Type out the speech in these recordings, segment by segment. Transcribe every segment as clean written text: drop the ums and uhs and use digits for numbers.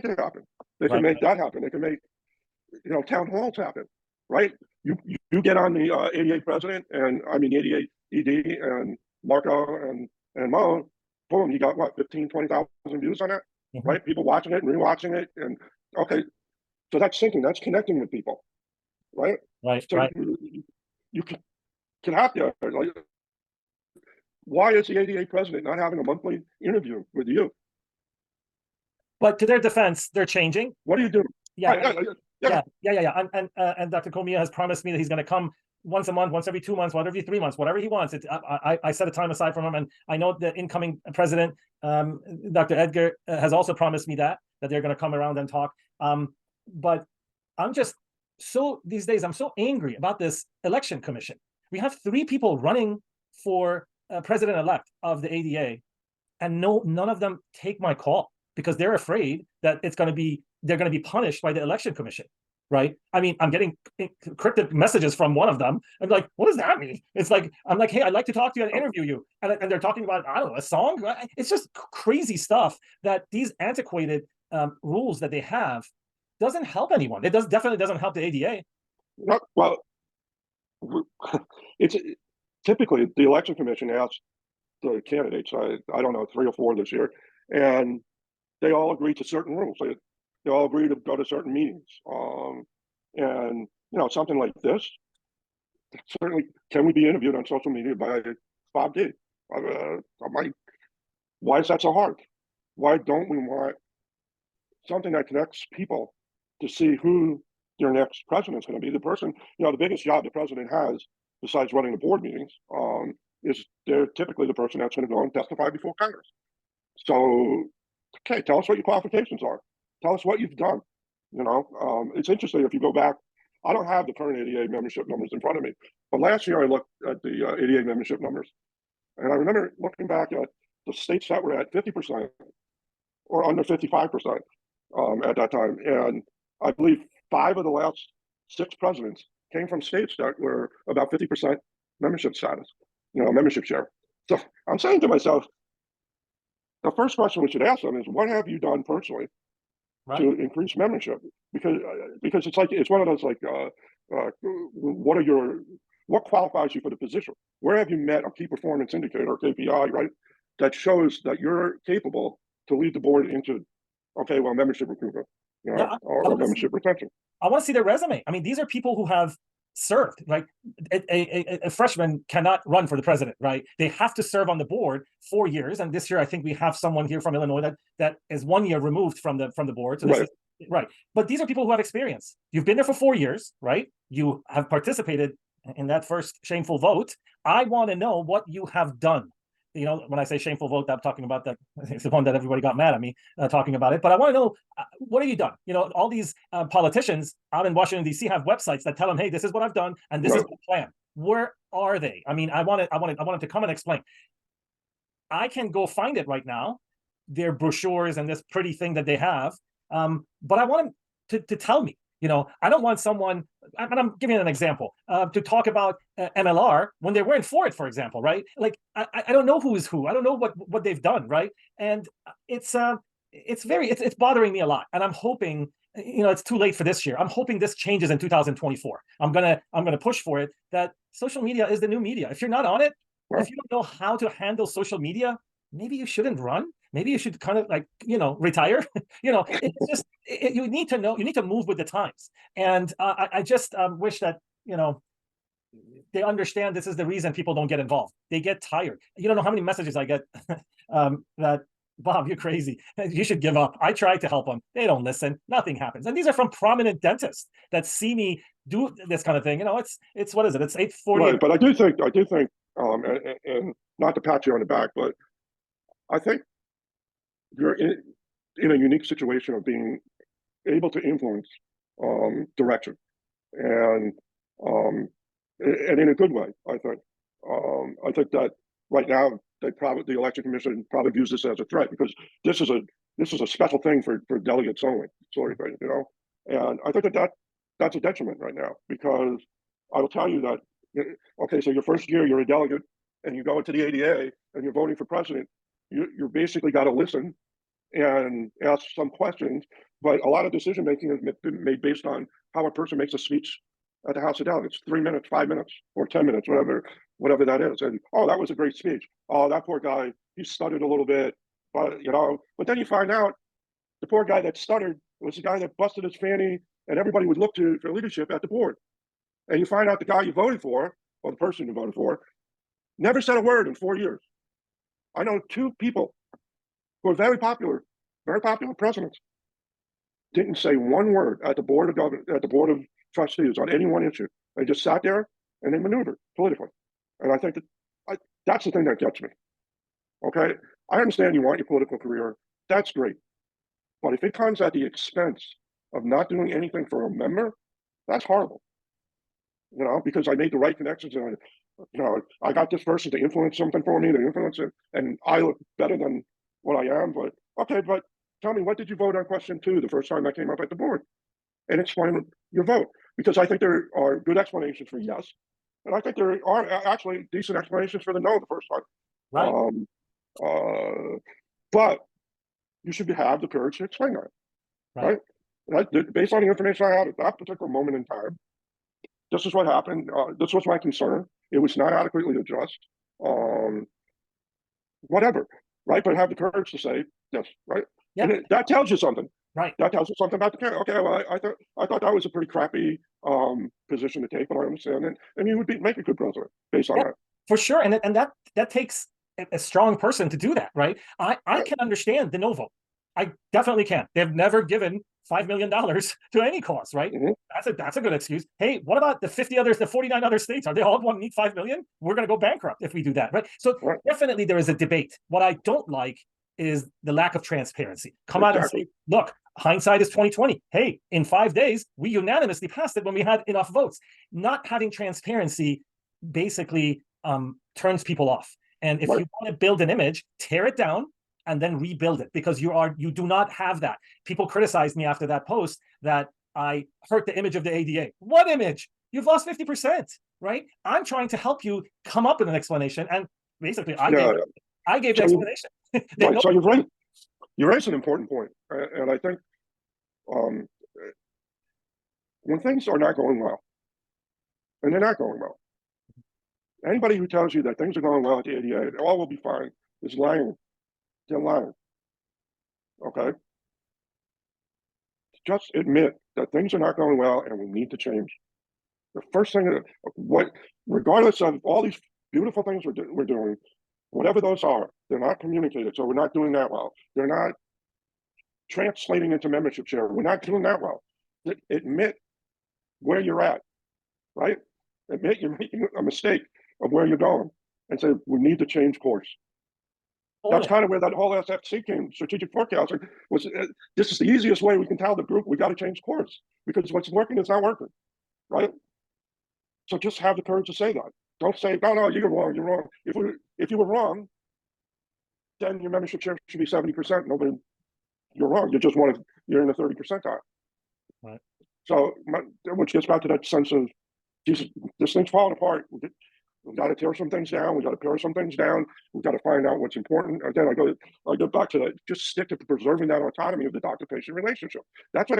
make it happen. They can Right. make that happen. They can make, town halls happen, right? You get on the ADA president, and I mean ADA ED and Marco and Mo, boom, you got what, 15, 20,000 views on that, right? People watching it and rewatching it, and okay, so that's syncing, that's connecting with people, right? Right. So Right. you can have that. Like, why is the ADA president not having a monthly interview with you? But to their defense, they're changing. What are you doing? Yeah. Right, Yeah. And Dr. Comia has promised me that he's going to come once a month, once every 2 months, whatever, every 3 months, whatever he wants. I set a time aside from him, and I know the incoming president, Dr. Edgar, has also promised me that they're going to come around and talk. But I'm just these days I'm so angry about this election commission. We have 3 people running for president-elect of the ADA, and none of them take my call because they're afraid that they're going to be punished by the election commission. Right? I mean, I'm getting cryptic messages from one of them. I'm like, what does that mean? It's like, I'm like, hey, I'd like to talk to you and interview you. And they're talking about, I don't know, a song. It's just crazy stuff that these antiquated rules that they have doesn't help anyone. It definitely doesn't help the ADA. Well, it's typically the election commission asks the candidates, I don't know, 3 or 4 this year, and they all agree to certain rules. They all agree to go to certain meetings. And something like this, certainly, can we be interviewed on social media by Bob D? Why is that so hard? Why don't we want something that connects people to see who their next president is going to be? The person, the biggest job the president has, besides running the board meetings, is they're typically the person that's going to go and testify before Congress. So, okay, tell us what your qualifications are. Tell us what you've done. It's interesting if you go back. I don't have the current ADA membership numbers in front of me, but last year I looked at the ADA membership numbers, and I remember looking back at the states that were at 50% or under 55% at that time, and I believe 5 of the last 6 presidents came from states that were about 50% membership status, membership share. So I'm saying to myself, the first question we should ask them is, what have you done personally to increase membership? Because it's one of those what qualifies you for the position? Where have you met a key performance indicator or KPI, right, that shows that you're capable to lead the board into membership recruitment, or membership retention? I want to see their resume. I mean, these are people who have served. Like a freshman cannot run for the president, right? They have to serve on the board 4 years, and this year I think we have someone here from Illinois that is 1 year removed from the board. So this is right. But these are people who have experience. You've been there for 4 years, right? You have participated in that first shameful vote. I want to know what you have done. When I say shameful vote, I'm talking about it's the one that everybody got mad at me talking about it. But I want to know, what have you done? All these politicians out in Washington, D.C. have websites that tell them, hey, this is what I've done, and this is the plan. Where are they? I mean, I want them to come and explain. I can go find it right now, their brochures and this pretty thing that they have. But I want them to tell me. I don't want someone, and I'm giving an example, to talk about MLR when they weren't for it, for example, right? Like, I don't know who is who. I don't know what they've done, right? And it's bothering me a lot. And I'm hoping, it's too late for this year. I'm hoping this changes in 2024. I'm gonna push for it, that social media is the new media. If you're not on it, if you don't know how to handle social media, maybe you shouldn't run. Maybe you should kind of retire. It's just you need to know. You need to move with the times. And I just wish that they understand this is the reason people don't get involved. They get tired. You don't know how many messages I get that, Bob, you're crazy. You should give up. I tried to help them. They don't listen. Nothing happens. And these are from prominent dentists that see me do this kind of thing. It's what is it? It's 8:40. Right, but I do think, and not to pat you on the back, but I think you're in a unique situation of being able to influence direction, and in a good way. I think that right now the election commission probably views this as a threat, because this is a special thing for delegates only, sort of thing, And I think that's a detriment right now, because I will tell you that, okay, so your first year you're a delegate and you go into the ADA and you're voting for president, you're basically got to listen and ask some questions but a lot of decision making has been made based on how a person makes a speech at the House of Delegates. 3 minutes, 5 minutes, or 10 minutes, whatever that is. And oh, that was a great speech. Oh, that poor guy, he stuttered a little bit, but but then you find out the poor guy that stuttered was the guy that busted his fanny and everybody would look to for leadership at the board. And you find out the guy you voted for, or the person you voted for, never said a word in 4 years. I know 2 people who are very popular presidents, didn't say one word at the board of trustees on any one issue. They just sat there and they maneuvered politically. And I think that's the thing that gets me. Okay, I understand you want your political career. That's great. But if it comes at the expense of not doing anything for a member, that's horrible. Because I made the right connections and I got this person to influence something for me, to influence it, and I look better than what I am. But okay, but tell me, what did you vote on question 2 the first time I came up at the board? And explain your vote. Because I think there are good explanations for yes, and I think there are actually decent explanations for the no the first time. Right. But you should have the courage to explain that. Right? Based on the information I had at that particular moment in time, this is what happened. This was my concern. It was not adequately addressed. Whatever, right? But have the courage to say yes, right? Yeah. And that tells you something. Right. That tells you something about the candidate. Okay, well, I thought that was a pretty crappy position to take, but I understand, and you would make a good president based on that. For sure, and that takes a strong person to do that, right? I can understand the no vote. I definitely can. They've never given $5 million to any cause, right? Mm-hmm. That's a good excuse. Hey, what about the 49 other states? Are they all going to need $5 million? We're going to go bankrupt if we do that, right? So definitely there is a debate. What I don't like is the lack of transparency. Come out and say, look, hindsight is 2020. Hey, in 5 days, we unanimously passed it when we had enough votes. Not having transparency basically turns people off. And if you want to build an image, tear it down and then rebuild it, because you do not have that. People criticized me after that post that I hurt the image of the ADA. What image? You've lost 50%, right? I'm trying to help you come up with an explanation, and basically I gave the explanation. Right, so you're right. You raised an important point, and I think when things are not going well, and they're not going well, anybody who tells you that things are going well at the ADA, all will be fine, is lying. They're lying. Okay? Just admit that things are not going well and we need to change. The first thing, regardless of all these beautiful things we're doing, whatever those are, they're not communicated, so we're not doing that well. They're not translating into membership share. We're not doing that well. Admit where you're at, right? Admit you're making a mistake of where you're going and say, we need to change course. That's kind of where that whole SFC came, strategic forecasting, was this is the easiest way we can tell the group we got to change course, because what's working is not working, right? So just have the courage to say that. Don't say, no, you're wrong, you're wrong. If you were wrong, then your membership share should be 70%. Nobody, you're wrong. You're in the 30 percentile. Right. So, which gets back to that sense of, Jesus, this thing's falling apart. We've got to tear some things down. We've got to pare some things down. We've got to find out what's important. Again, I go back to that. Just stick to preserving that autonomy of the doctor-patient relationship. That's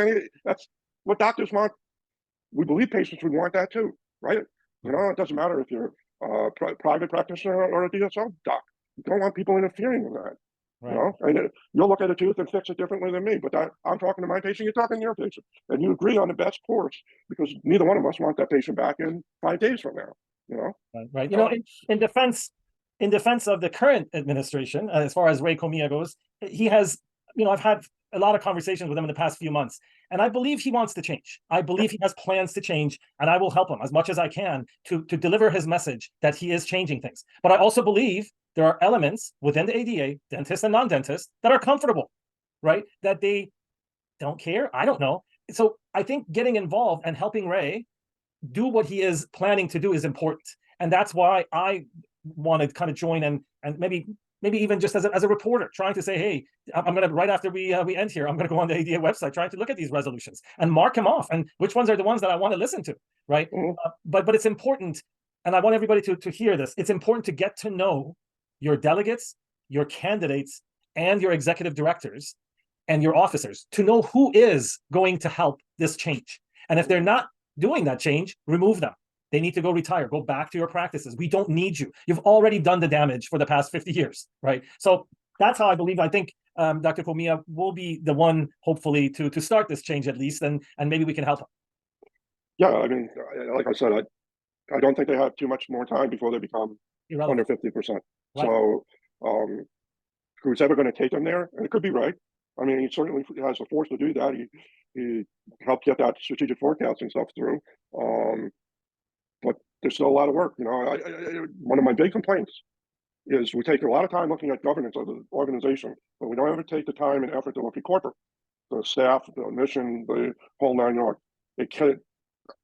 what doctors want. We believe patients would want that too, right? It doesn't matter if you're a private practitioner or a DSO doc. You don't want people interfering with that. Right. And you'll look at a tooth and fix it differently than me. But I'm talking to my patient, you're talking to your patient, and you agree on the best course, because neither one of us want that patient back in 5 days from now. Right. In defense of the current administration, as far as Ray Comilla goes, he has, I've had a lot of conversations with him in the past few months, and I believe he wants to change. I believe he has plans to change, and I will help him as much as I can to deliver his message that he is changing things. But I also believe there are elements within the ADA, dentists and non-dentists, that are comfortable, right? That they don't care. I don't know. So I think getting involved and helping Ray do what he is planning to do is important. And that's why I want to kind of join and maybe even just as a reporter, trying to say, hey, I'm going to, right after we end here, I'm going to go on the ADA website, trying to look at these resolutions and mark them off, and which ones are the ones that I want to listen to, right? Mm-hmm. But it's important, and I want everybody to hear this. It's important to get to know your delegates, your candidates, and your executive directors, and your officers to know who is going to help this change. And if they're not doing that change, remove them. They need to go retire, go back to your practices. We don't need you. You've already done the damage for the past 50 years, right? So that's how I believe. I think Dr. Comilla will be the one, hopefully, to start this change at least, and maybe we can help him. Yeah, I mean, like I said, I don't think they have too much more time before they become under 50%. Right. So who's ever going to take them there? And it could be right. I mean, he certainly has the force to do that. He helped get that strategic forecasting stuff through. But there's still a lot of work. You know, one of my big complaints is we take a lot of time looking at governance of the organization, but we don't ever take the time and effort to look at corporate, the staff, the mission, the whole 9 yards. It can't,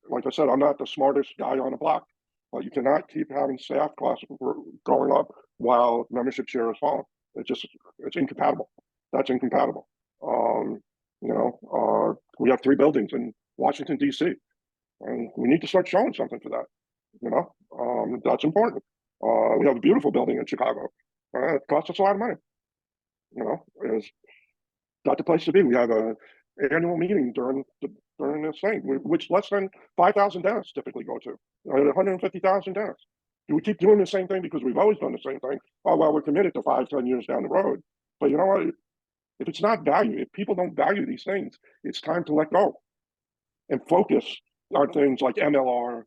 like I said, I'm not the smartest guy on the block, but you cannot keep having staff costs going up while membership share is falling. It's incompatible. That's incompatible. You know, we have 3 buildings in Washington, D.C., and we need to start showing something for that. You know, that's important. We have a beautiful building in Chicago. It costs us a lot of money. You know, it's not the place to be. We have an annual meeting during this thing, which less than 5,000 dentists typically go to. 150,000 dentists. Do we keep doing the same thing because we've always done the same thing? Oh, well, we're committed to 5-10 years down the road. But you know what? If it's not value, if people don't value these things, it's time to let go and focus on things like MLR,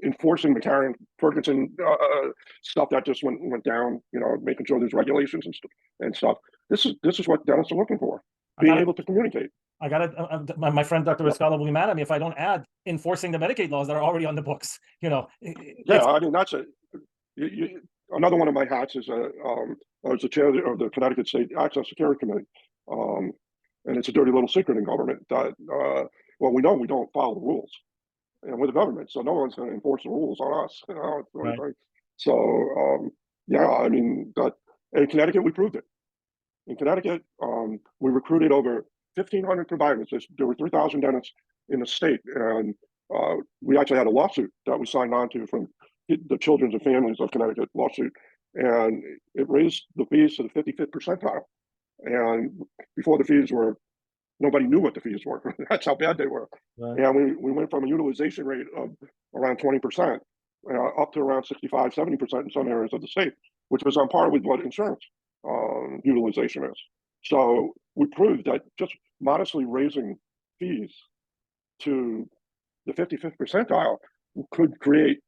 enforcing the Karen Ferguson stuff that just went down. You know, making sure there's regulations and stuff. This is what dentists are looking for: being able to communicate. I got it. My friend Dr. Riscala will be mad at me if I don't add enforcing the Medicaid laws that are already on the books. You know. Yeah, I mean that's another one of my hats is I was the chair of the Connecticut State Access Security Committee, and it's a dirty little secret in government that well, we know we don't follow the rules, and we're the government, so no one's going to enforce the rules on us. You know, right. So yeah, I mean that in Connecticut we proved it. In Connecticut, we recruited over 1,500 providers. There were 3,000 dentists in the state, and we actually had a lawsuit that we signed on to from the Children's and Families of Connecticut lawsuit, and it raised the fees to the 55th percentile. And before the fees were, nobody knew what the fees were. That's how bad they were. Right. And we went from a utilization rate of around 20% up to around 65, 70% in some areas of the state, which was on par with what insurance utilization is. So we proved that just modestly raising fees to the 55th percentile could create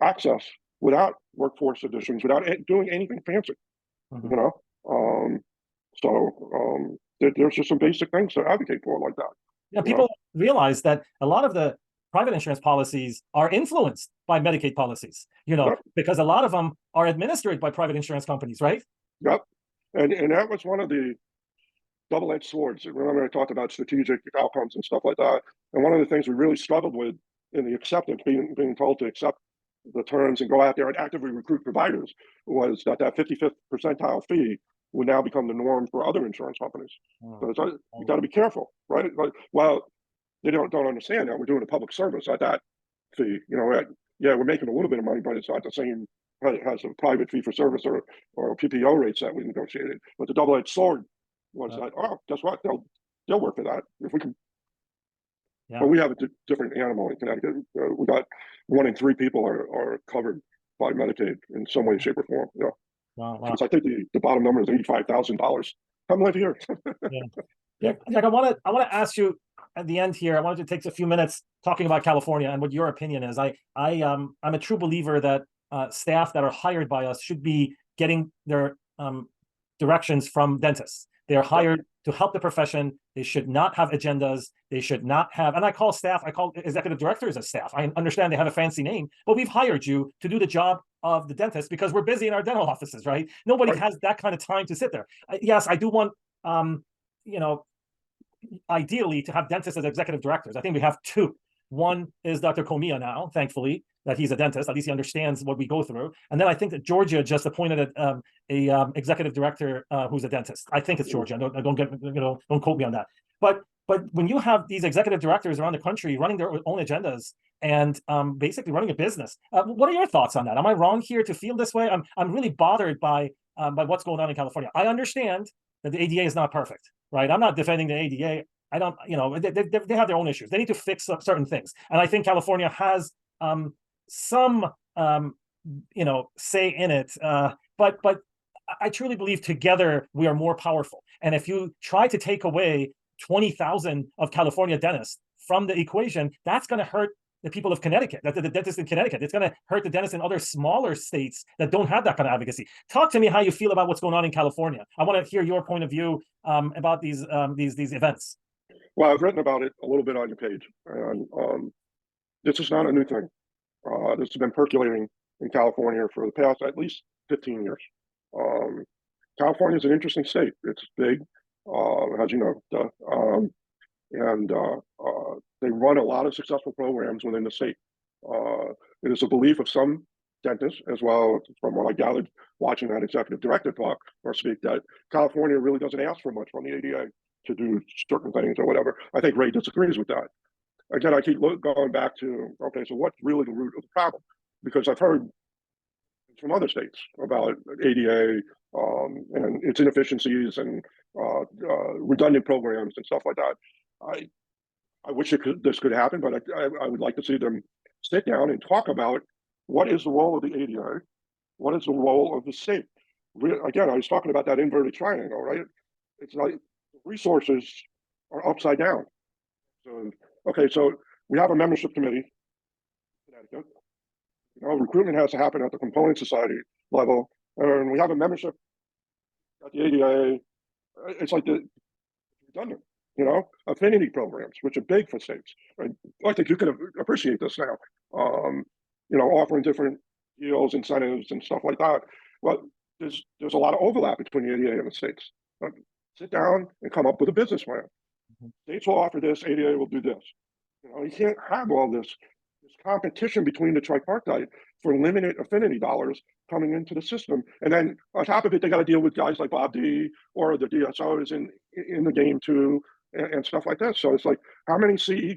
access without workforce additions, without doing anything fancy. Mm-hmm. You know, there's just some basic things to advocate for like that. Yeah, people realize that a lot of the private insurance policies are influenced by Medicaid policies, you know, because a lot of them are administered by private insurance companies, right? Yep. And that was one of the double-edged swords. Remember, I talked about strategic outcomes and stuff like that. And one of the things we really struggled with in the acceptance, being told to accept the terms and go out there and actively recruit providers, was that 55th percentile fee would now become the norm for other insurance companies. So you got to be careful, right? Well, they don't understand that we're doing a public service at that fee. You know, yeah, we're making a little bit of money, but it's not the same as a private fee for service or PPO rates that we negotiated. But the double-edged sword was that, oh, guess what? They'll work for that if we can. Yeah. But we have a different animal in Connecticut. We got 1 in 3 people are covered by Medicaid in some way, shape, or form. Yeah. Wow. I think the bottom number is $85,000. Come live here. Yeah. Jack, I want to ask you at the end here. I wanted to take a few minutes talking about California and what your opinion is. I'm a true believer that staff that are hired by us should be getting their directions from dentists. They are hired to help the profession. They should not have agendas. They should not have, and I call executive directors as staff. I understand they have a fancy name, but we've hired you to do the job of the dentist because we're busy in our dental offices, right? Nobody has that kind of time to sit there. Yes, I do want, you know, ideally to have dentists as executive directors. I think we have 2. One is Dr. Comilla now, thankfully, that he's a dentist. At least he understands what we go through. And then I think that Georgia just appointed a executive director who's a dentist. I think it's Georgia. Don't quote me on that. But when you have these executive directors around the country running their own agendas and basically running a business, what are your thoughts on that? Am I wrong here to feel this way? I'm really bothered by what's going on in California. I understand that the ADA is not perfect, right? I'm not defending the ADA. I don't, they have their own issues. They need to fix certain things. And I think California has some, say in it. But I truly believe together we are more powerful. And if you try to take away 20,000 of California dentists from the equation, that's going to hurt the people of Connecticut, the dentists in Connecticut. It's going to hurt the dentists in other smaller states that don't have that kind of advocacy. Talk to me how you feel about what's going on in California. I want to hear your point of view about these events. Well, I've written about it a little bit on your page, and this is not a new thing. This has been percolating in California for the past at least 15 years. California is an interesting state. It's big, as you know, and they run a lot of successful programs within the state. It is a belief of some dentists, as well, from what I gathered watching that executive director talk or speak, that California really doesn't ask for much from the ADA to do certain things or whatever. I think Ray disagrees with that. Again, I keep going back to, okay, so what's really the root of the problem? Because I've heard from other states about ADA and its inefficiencies and redundant programs and stuff like that. I wish this could happen, but I would like to see them sit down and talk about what is the role of the ADA, what is the role of the state. Again, I was talking about that inverted triangle, right? It's like resources are upside down. So, okay, so we have a membership committee in Connecticut. Recruitment has to happen at the component society level, and we have a membership at the ADA. It's like the redundant, affinity programs, which are big for states. Right? I think you can appreciate this now. Offering different deals, incentives, and stuff like that. Well, there's a lot of overlap between the ADA and the states. Sit down and come up with a business plan. States will offer this, ADA will do this. You can't have all this competition between the tripartite for limited affinity dollars coming into the system. And then on top of it, they got to deal with guys like Bob D or the DSOs in the game too, and stuff like that. So it's like, how many CE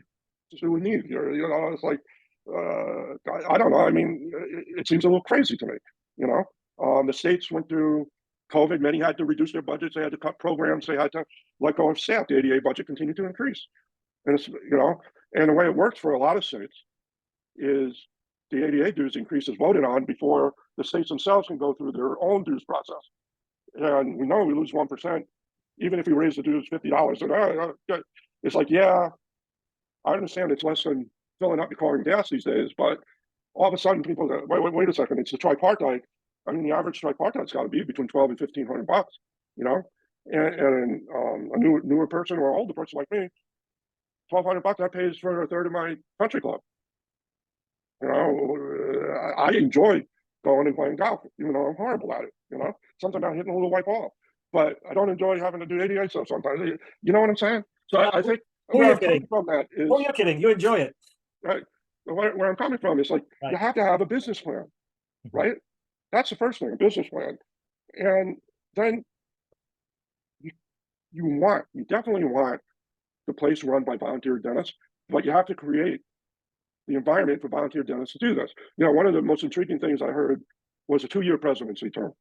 do we need here? It's like, I don't know. I mean, it seems a little crazy to me. The states went through COVID. Many had to reduce their budgets. They had to cut programs. They had to let go of staff. The ADA budget continued to increase. And it's, and the way it works for a lot of states is the ADA dues increase is voted on before the states themselves can go through their own dues process. And we know we lose 1%, even if we raise the dues $50. And it's like, yeah, I understand it's less than filling up your car and gas these days, but all of a sudden people go, wait a second, it's the tripartite. I mean, the average tripartite's got to be between $1,200 and $1,500, and a newer person or older person like me, $1,200 that pays for a third of my country club. I enjoy going and playing golf, even though I'm horrible at it. Sometimes I'm hitting a little white ball, but I don't enjoy having to do ADA stuff sometimes. You know what I'm saying? So I think where I'm coming from that is. Oh, you're kidding. You enjoy it. Right. Where I'm coming from is like, right. You have to have a business plan, right? That's the first thing, a business plan. And then you definitely want the place run by volunteer dentists, but you have to create the environment for volunteer dentists to do this. One of the most intriguing things I heard was a 2-year presidency term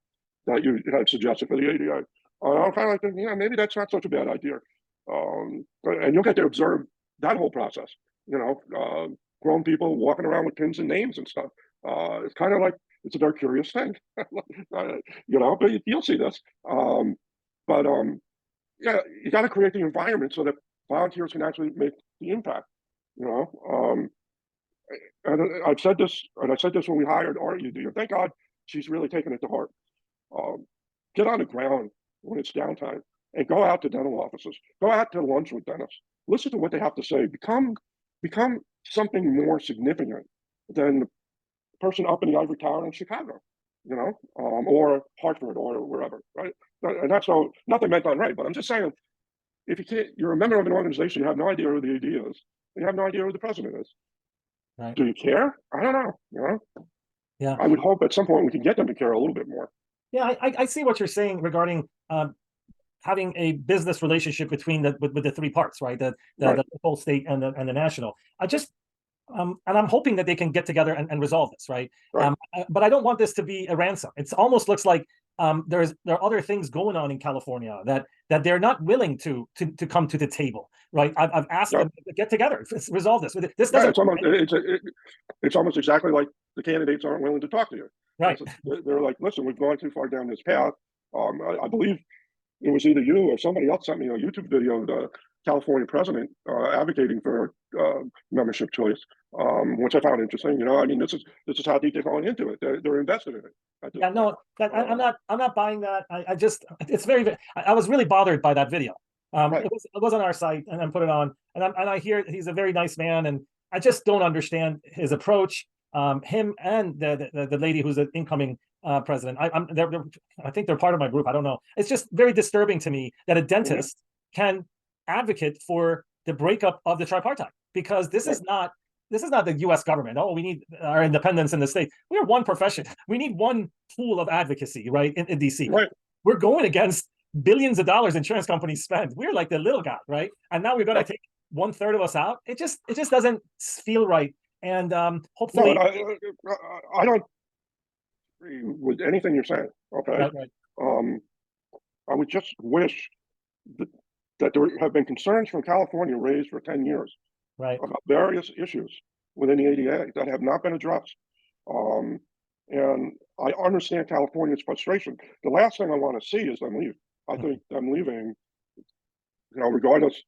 that you had suggested for the ADA. I'm kind of like thinking, maybe that's not such a bad idea. And you'll get to observe that whole process, grown people walking around with pins and names and stuff. It's kind of like, it's a very curious thing, but you'll see this. Yeah, you got to create the environment so that volunteers can actually make the impact, And I've said this, and I said this when we hired RUD, and thank God she's really taken it to heart. Get on the ground when it's downtime and go out to dental offices, go out to lunch with dentists, listen to what they have to say, become something more significant than the person up in the ivory tower in Chicago, or Hartford or wherever, right? And that's nothing meant on Ray, but I'm just saying, if you're a member of an organization, you have no idea who the AD is, and you have no idea who the president is. Right. Do you care? I don't know. Yeah. I would hope at some point we can get them to care a little bit more. Yeah, I see what you're saying regarding having a business relationship between with the three parts, right? The whole state and the national. And I'm hoping that they can get together and resolve this, right? But I don't want this to be a ransom. It almost looks like there are other things going on in California that they're not willing to come to the table, right? I've asked them to get together, resolve this. This doesn't. It's almost exactly like the candidates aren't willing to talk to you. Right. They're like, listen, we've gone too far down this path. I believe it was either you or somebody else sent me a YouTube video of the California president advocating for membership choice, which I found interesting. I mean, this is how deep they're going into it. They're invested in it. Yeah, no, I'm not buying that. I just, it's I was really bothered by that video. Right. It was on our site, and then put it on, and I hear he's a very nice man, and I just don't understand his approach. Him and the lady who's the incoming president. I think they're part of my group. I don't know. It's just very disturbing to me that a dentist can advocate for the breakup of the tripartite, because this is not the U.S. government. Oh, we need our independence in the state. We are one profession. We need one pool of advocacy, right, in D.C. Right. We're going against billions of dollars insurance companies spend. We're like the little guy, right? And now we're going to take 1/3 of us out. It just doesn't feel right. And hopefully, no, I don't agree with anything you're saying. Okay. Right. I would just wish that there have been concerns from California raised for 10 years, right, about various issues within the ADA that have not been addressed. And I understand California's frustration. The last thing I want to see is them leave. I think them leaving, regardless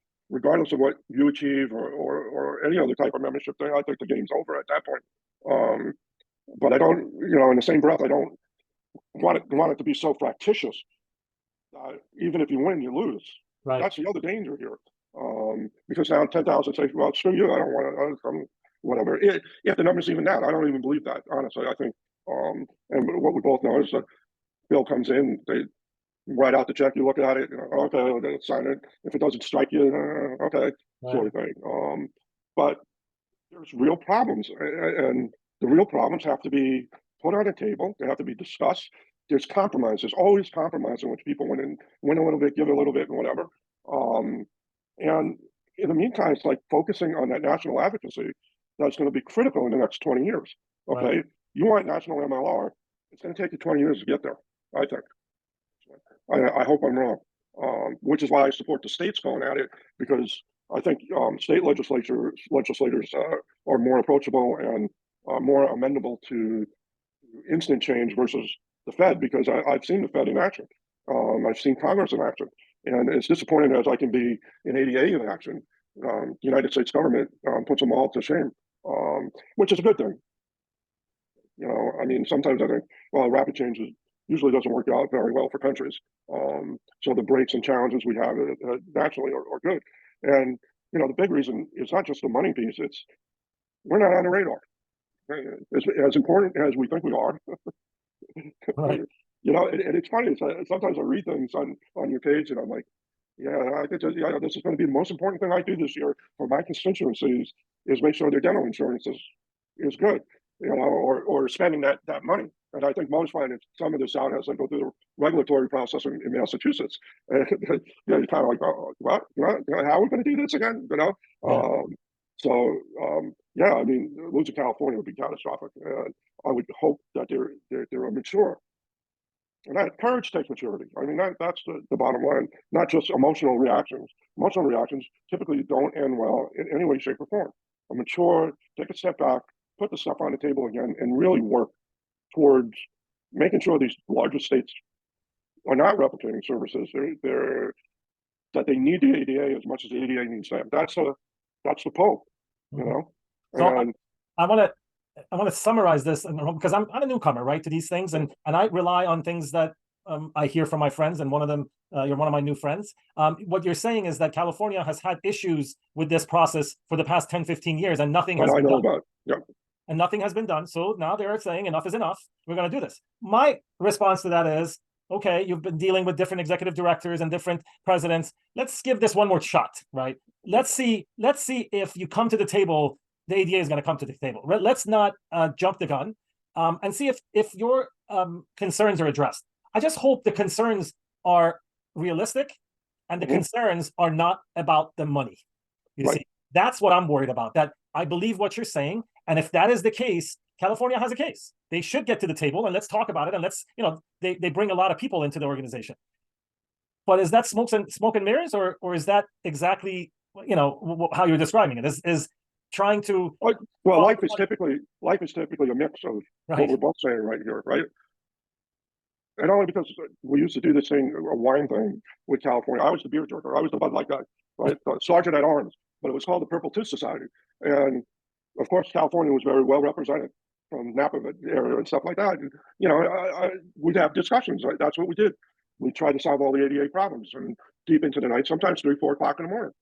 of what you achieve or any other type of membership thing, I think the game's over at that point. But I don't, in the same breath, I don't want it to be so fractious. Even if you win, you lose. right. That's the other danger here. Because now 10,000 say, well, screw you, I don't want to, whatever. If the number's even that, I don't even believe that, honestly. I think, and what we both know is that bill comes in, they write out the check, you look at it, okay, sign it. If it doesn't strike you, okay, Right. sort of thing. But there's real problems, and the real problems have to be put on the table. They have to be discussed. There's compromise. There's always compromise in which people win a little bit, give a little bit, and whatever. And in the meantime, it's like focusing on that national advocacy that's going to be critical in the next 20 years. Okay, Right. You want national MLR? It's going to take you 20 years to get there. I think. I hope I'm wrong. Which is why I support the states going at it, because I think state legislators are more approachable and more amendable to instant change versus the Fed, because I've seen the Fed in action. I've seen Congress in action, and as disappointing as I can be in ADA in action, the United States government puts them all to shame, which is a good thing. I mean, sometimes I think, well, rapid change usually doesn't work out very well for countries. So the breaks and challenges we have naturally are good. And, the big reason is not just the money piece, it's we're not on the radar. As important as we think we are. Right. And it's funny. Sometimes I read things on your page, and I'm like, yeah, this is going to be the most important thing I do this year for my constituencies is make sure their dental insurance is good, or spending that money. And I think most find some of this out as they go through the regulatory process in Massachusetts. You're kind of like, oh, what? How are we going to do this again? Yeah. I mean, losing California would be catastrophic. I would hope that they're mature. And that courage takes maturity. I mean, that's the bottom line, not just emotional reactions. Emotional reactions typically don't end well in any way, shape, or form. A mature, take a step back, put the stuff on the table again, and really work towards making sure these larger states are not replicating services. That they need the ADA as much as the ADA needs them. That's the Pope, So And I want to summarize this, because I'm a newcomer, right, to these things, and I rely on things that I hear from my friends, and one of them, you're one of my new friends. What you're saying is that California has had issues with this process for the past 10, 15 years, and nothing has been done. about it. Yeah. And nothing has been done. So now they're saying enough is enough. We're going to do this. My response to that is, okay, you've been dealing with different executive directors and different presidents. Let's give this one more shot, right? Let's see if you come to the table, the ADA is going to come to the table. Let's not jump the gun, and see if your concerns are addressed. I just hope the concerns are realistic, and the concerns are not about the money. You see, that's what I'm worried about. That I believe what you're saying, and if that is the case, California has a case. They should get to the table and let's talk about it. And let's, they bring a lot of people into the organization. But is that smoke and mirrors, or is that exactly, how you're describing it? Is trying to well, life is typically a mix of what we're both saying right here, right? And only because we used to do this thing, a wine thing with California. I was the beer drinker. I was the Bud Light guy, right? Sergeant at Arms, but it was called the Purple Tooth Society. And of course, California was very well represented from Napa area and stuff like that. And, we'd have discussions. Right? That's what we did. We tried to solve all the ADA problems and deep into the night, sometimes 3, 4 o'clock in the morning.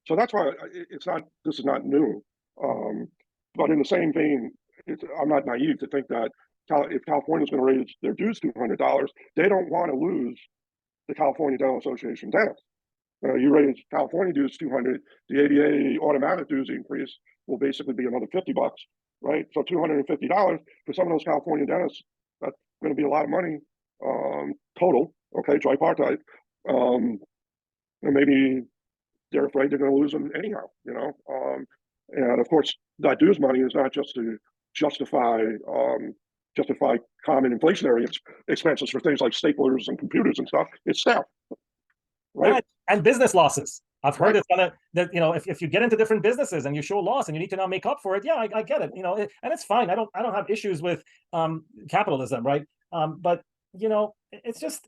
So that's why this is not new. But in the same vein, I'm not naive to think that if California is going to raise their dues $200, they don't want to lose the California Dental Association dentists. You raise California dues $200, the ADA automatic dues increase will basically be another $50, right? So $250 for some of those California dentists, that's going to be a lot of money total, okay, tripartite. And maybe they're afraid they're going to lose them anyhow, and of course that dues money is not just to justify common inflationary expenses for things like staplers and computers and stuff. It's staff, right? And business losses. I've heard it's gonna that if you get into different businesses and you show loss and you need to now make up for it, yeah, I get it, and it's fine. I don't have issues with capitalism, right? But it's just,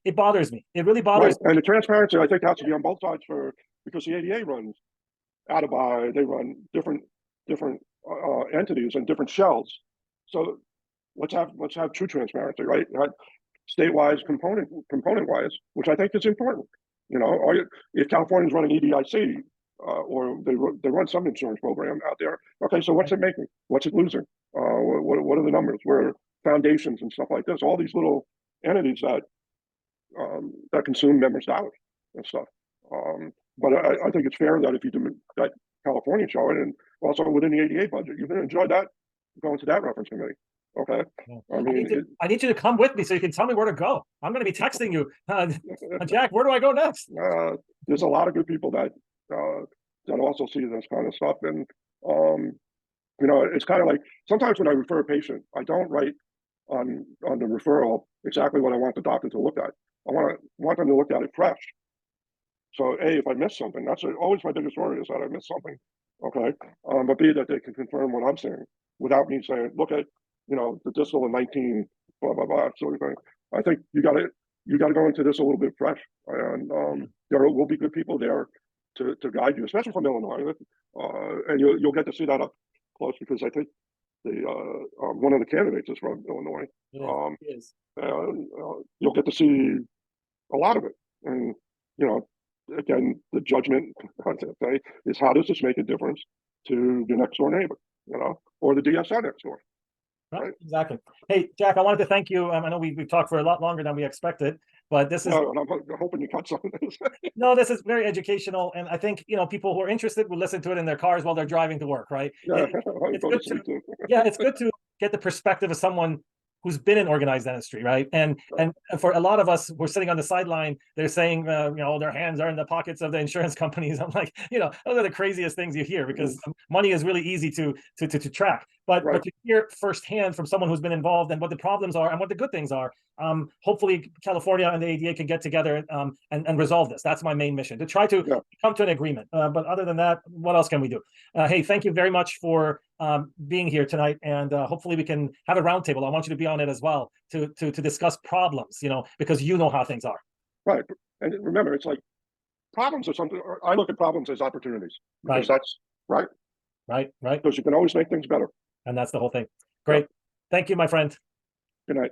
it bothers me. It really bothers me. And the transparency, I think, has to be on both sides because the ADA runs out of they run different entities and different shells. So let's have true transparency, right? State-wise, component-wise, which I think is important. If California's running EDIC or they run some insurance program out there, okay, so what's it making? What's it losing? What are the numbers? Where foundations and stuff like this, all these little entities that consume members' dollars and stuff. But I think it's fair that if you do that California show it, and also within the ADA budget, you're going to enjoy that, going to that reference committee. Okay. I need you to come with me so you can tell me where to go. I'm going to be texting you, Jack. Where do I go next? There's a lot of good people that also see this kind of stuff, and it's kind of like sometimes when I refer a patient, I don't write on the referral exactly what I want the doctor to look at. I want them to look at it fresh. So A, if I miss something, that's always my biggest worry is that I missed something. Okay. But B, that they can confirm what I'm saying without me saying, look at, the distal in 19, blah, blah, blah, sort of thing. I think you got to go into this a little bit fresh. And there will be good people there to guide you, especially from Illinois. And you'll get to see that up close because I think one of the candidates is from Illinois. And you'll get to see a lot of it. And, again, the judgment is how does this make a difference to the next door neighbor, or the DSO next door. Right? Exactly. Hey, Jack, I wanted to thank you. I know we've talked for a lot longer than we expected, but this is. And I'm hoping you cut some of this. No, this is very educational, and I think people who are interested will listen to it in their cars while they're driving to work. Right? Yeah, it's good to get the perspective of someone who's been in organized dentistry, right? And for a lot of us, we're sitting on the sideline. They're saying, their hands are in the pockets of the insurance companies. I'm like, those are the craziest things you hear because money is really easy to track. But to hear firsthand from someone who's been involved and what the problems are and what the good things are, hopefully California and the ADA can get together and resolve this. That's my main mission, to try to come to an agreement. But other than that, what else can we do? Hey, thank you very much for being here tonight, and hopefully we can have a roundtable. I want you to be on it as well to discuss problems, because you know how things are. Right, and remember, it's like problems are something. I look at problems as opportunities. Because that's right. Right. Because you can always make things better. And that's the whole thing. Great. Thank you, my friend. Good night.